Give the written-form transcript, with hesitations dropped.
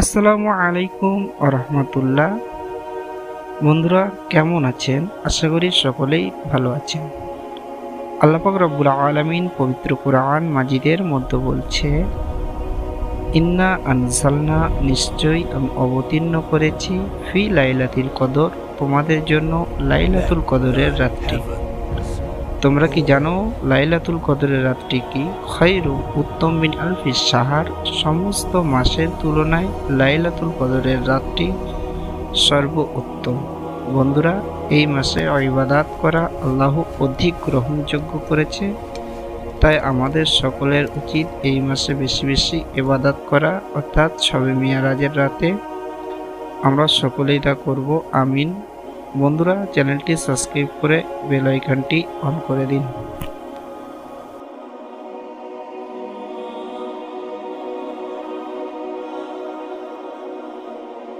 আসসালামু আলাইকুম আরহামতুল্লাহ। বন্ধুরা কেমন আছেন? আশা করি সকলেই ভালো আছেন। আল্লাহ পাক রব্বুল আলামিন পবিত্র কুরআন মাজিদের মধ্যে বলছে, ইন্না আনজালনা, নিশ্চয়ই আমি অবতীর্ণ করেছি, ফি লাইলাতুল কদর, তোমাদের জন্য লাইলাতুল কদরের রাতটি। তোমরা কি জানো লাইলাতুল কদরের রাতটি কি? খায়রু, উত্তম, মিন আলফি শাহর, সমস্ত মাসের তুলনায় লাইলাতুল কদরের রাতটি সর্ব উত্তম। বন্ধুরা, এই মাসে ইবাদত করা আল্লাহ অধিক গ্রহণযোগ্য করেছে, তাই আমাদের সকলের উচিত এই মাসে বেশি বেশি ইবাদত করা, অর্থাৎ শবে মিরাজের রাতে আমরা সকলেই তা করব, আমিন। বন্ধুরা, চ্যানেলটি সাবস্ক্রাইব করে বেল আইকনটি অন করে দিন।